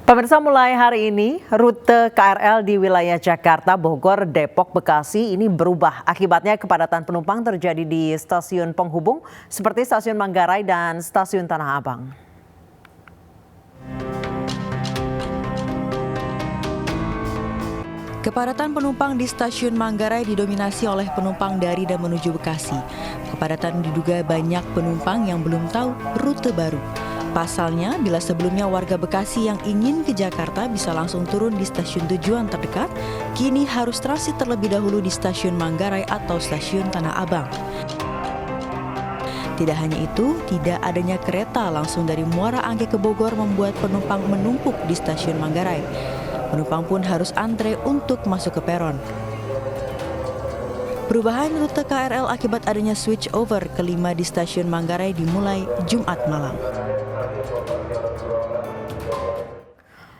Pemirsa, mulai hari ini rute KRL di wilayah Jakarta, Bogor, Depok, Bekasi ini berubah. Akibatnya kepadatan penumpang terjadi di stasiun penghubung seperti stasiun Manggarai dan stasiun Tanah Abang. Kepadatan penumpang di stasiun Manggarai didominasi oleh penumpang dari dan menuju Bekasi. Kepadatan diduga banyak penumpang yang belum tahu rute baru. Pasalnya, bila sebelumnya warga Bekasi yang ingin ke Jakarta bisa langsung turun di stasiun tujuan terdekat, kini harus transit terlebih dahulu di stasiun Manggarai atau stasiun Tanah Abang. Tidak hanya itu, tidak adanya kereta langsung dari Muara Angke ke Bogor membuat penumpang menumpuk di stasiun Manggarai. Penumpang pun harus antre untuk masuk ke peron. Perubahan rute KRL akibat adanya switch over kelima di stasiun Manggarai dimulai Jumat malam.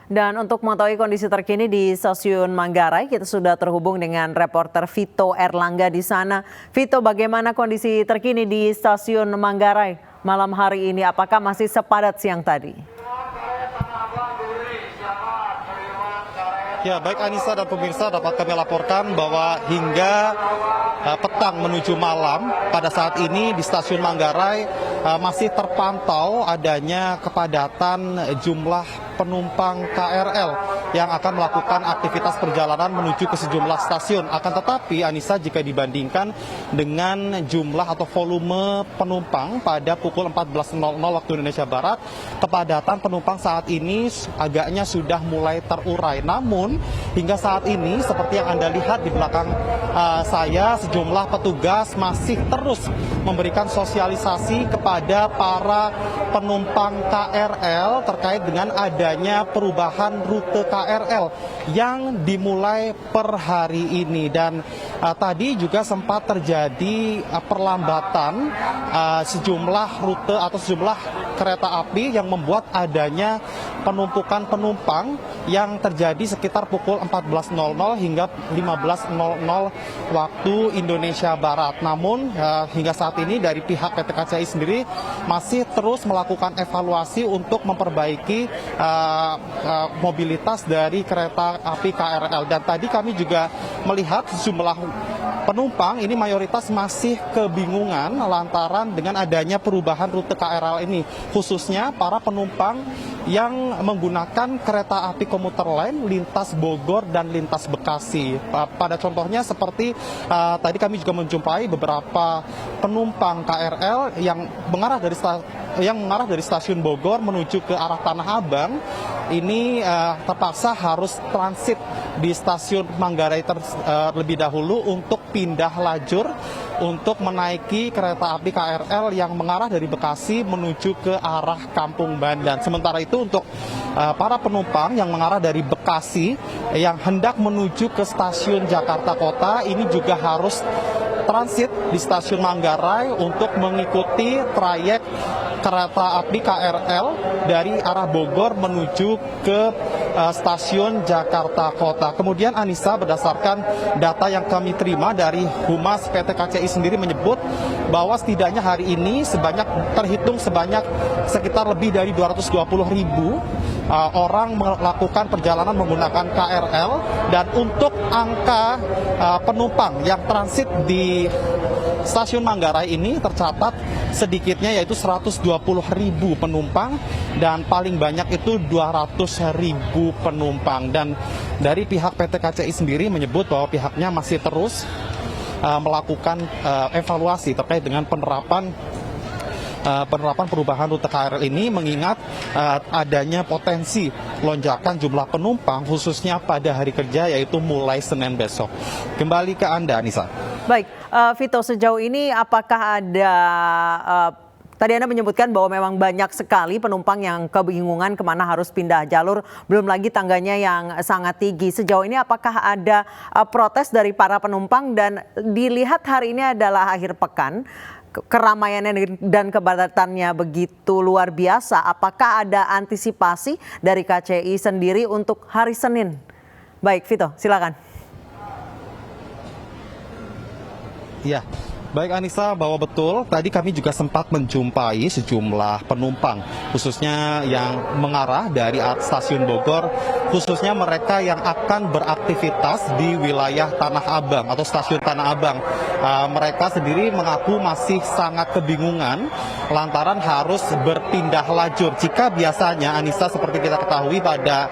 Dan untuk mengetahui kondisi terkini di stasiun Manggarai, kita sudah terhubung dengan reporter Vito Erlangga di sana. Vito, bagaimana kondisi terkini di stasiun Manggarai malam hari ini? Apakah masih sepadat siang tadi? Ya, baik Anissa dan pemirsa, dapat kami laporkan bahwa hingga petang menuju malam pada saat ini di stasiun Manggarai masih terpantau adanya kepadatan jumlah penumpang KRL yang akan melakukan aktivitas perjalanan menuju ke sejumlah stasiun. Akan tetapi Anissa, jika dibandingkan dengan jumlah atau volume penumpang pada pukul 14.00 waktu Indonesia Barat, kepadatan penumpang saat ini agaknya sudah mulai terurai. Namun hingga saat ini seperti yang Anda lihat di belakang saya, sejumlah petugas masih terus memberikan sosialisasi kepada para penumpang KRL terkait dengan adanya perubahan rute KRL yang dimulai per hari ini. Dan tadi juga sempat terjadi perlambatan sejumlah rute atau sejumlah kereta api yang membuat adanya penumpukan penumpang yang terjadi sekitar pukul 14.00 hingga 15.00 waktu Indonesia Barat. Namun hingga saat ini dari pihak PT KCI sendiri masih terus melakukan evaluasi untuk memperbaiki mobilitas dari kereta api KRL. Dan tadi kami juga melihat sejumlah penumpang ini mayoritas masih kebingungan lantaran dengan adanya perubahan rute KRL ini, khususnya para penumpang yang menggunakan kereta api komuter lain lintas Bogor dan lintas Bekasi. Pada contohnya seperti tadi kami juga menjumpai beberapa penumpang KRL yang mengarah dari stasiun Bogor menuju ke arah Tanah Abang. Ini terpaksa harus transit di stasiun Manggarai terlebih dahulu untuk pindah lajur untuk menaiki kereta api KRL yang mengarah dari Bekasi menuju ke arah Kampung Bandan. Sementara itu untuk para penumpang yang mengarah dari Bekasi yang hendak menuju ke stasiun Jakarta Kota ini juga harus transit di stasiun Manggarai untuk mengikuti trayek kereta api KRL dari arah Bogor menuju ke stasiun Jakarta Kota. Kemudian Anissa, berdasarkan data yang kami terima dari Humas PT KCI sendiri menyebut bahwa setidaknya hari ini terhitung sebanyak sekitar lebih dari 220.000 orang melakukan perjalanan menggunakan KRL, dan untuk angka penumpang yang transit di stasiun Manggarai ini tercatat sedikitnya yaitu 120.000 penumpang dan paling banyak itu 200.000 penumpang. Dan dari pihak PT KCI sendiri menyebut bahwa pihaknya masih terus melakukan evaluasi terkait dengan penerapan perubahan rute KRL ini, mengingat adanya potensi lonjakan jumlah penumpang khususnya pada hari kerja yaitu mulai Senin besok. Kembali ke Anda, Anissa. Baik, Vito, sejauh ini apakah ada tadi Anda menyebutkan bahwa memang banyak sekali penumpang yang kebingungan kemana harus pindah jalur, belum lagi tangganya yang sangat tinggi. Sejauh ini apakah ada protes dari para penumpang, dan dilihat hari ini adalah akhir pekan, keramaiannya dan kepadatannya begitu luar biasa. Apakah ada antisipasi dari KCI sendiri untuk hari Senin? Baik, Vito, silakan. Ya, Baik Anissa, bahwa betul tadi kami juga sempat menjumpai sejumlah penumpang khususnya yang mengarah dari stasiun Bogor, khususnya mereka yang akan beraktivitas di wilayah Tanah Abang atau stasiun Tanah Abang. Mereka sendiri mengaku masih sangat kebingungan lantaran harus berpindah lajur. Jika biasanya Anissa seperti kita ketahui pada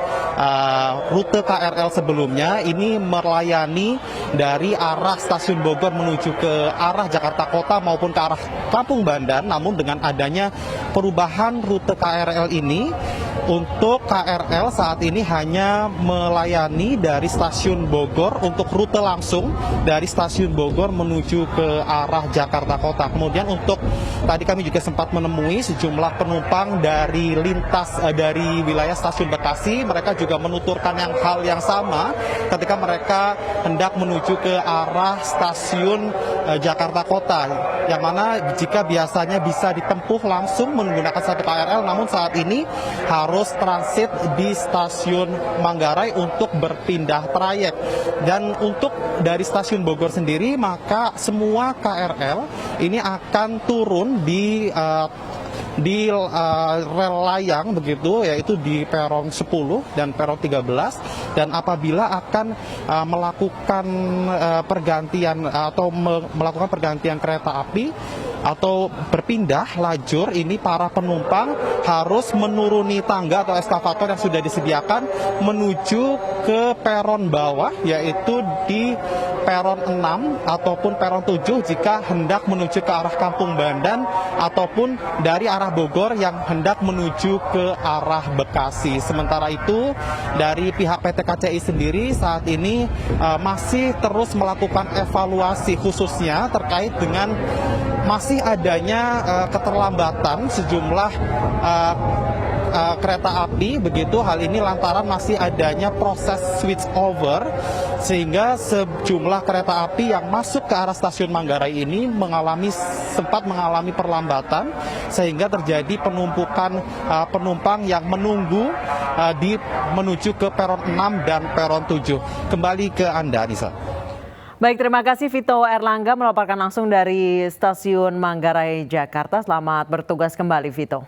rute KRL sebelumnya ini melayani dari arah stasiun Bogor menuju ke arah Jakarta Kota maupun ke arah Kampung Bandan, namun dengan adanya perubahan rute KRL ini, untuk KRL saat ini hanya melayani dari stasiun Bogor untuk rute langsung dari stasiun Bogor menuju ke arah Jakarta Kota. Kemudian untuk tadi kami juga sempat menemui sejumlah penumpang dari dari wilayah stasiun Bekasi, mereka juga menuturkan hal yang sama ketika mereka hendak menuju ke arah stasiun Jakarta Kota, yang mana jika biasanya bisa ditempuh langsung menggunakan satu KRL, namun saat ini harus transit di stasiun Manggarai untuk berpindah trayek. Dan untuk dari stasiun Bogor sendiri, maka semua KRL ini akan turun di rel layang begitu, yaitu di peron 10 dan peron 13, dan apabila akan melakukan pergantian atau melakukan pergantian kereta api atau berpindah lajur, ini para penumpang harus menuruni tangga atau eskavator yang sudah disediakan menuju ke peron bawah, yaitu di peron 6 ataupun peron 7 jika hendak menuju ke arah Kampung Bandan ataupun dari arah Bogor yang hendak menuju ke arah Bekasi. Sementara itu dari pihak PT KCI sendiri saat ini masih terus melakukan evaluasi khususnya terkait dengan masih adanya keterlambatan sejumlah kereta api begitu. Hal ini lantaran masih adanya proses switch over, sehingga sejumlah kereta api yang masuk ke arah stasiun Manggarai ini sempat mengalami perlambatan, sehingga terjadi penumpukan penumpang yang menunggu menuju ke peron 6 dan peron 7. Kembali ke Anda, Anissa. Baik, terima kasih Vito Erlangga melaporkan langsung dari stasiun Manggarai, Jakarta. Selamat bertugas kembali, Vito.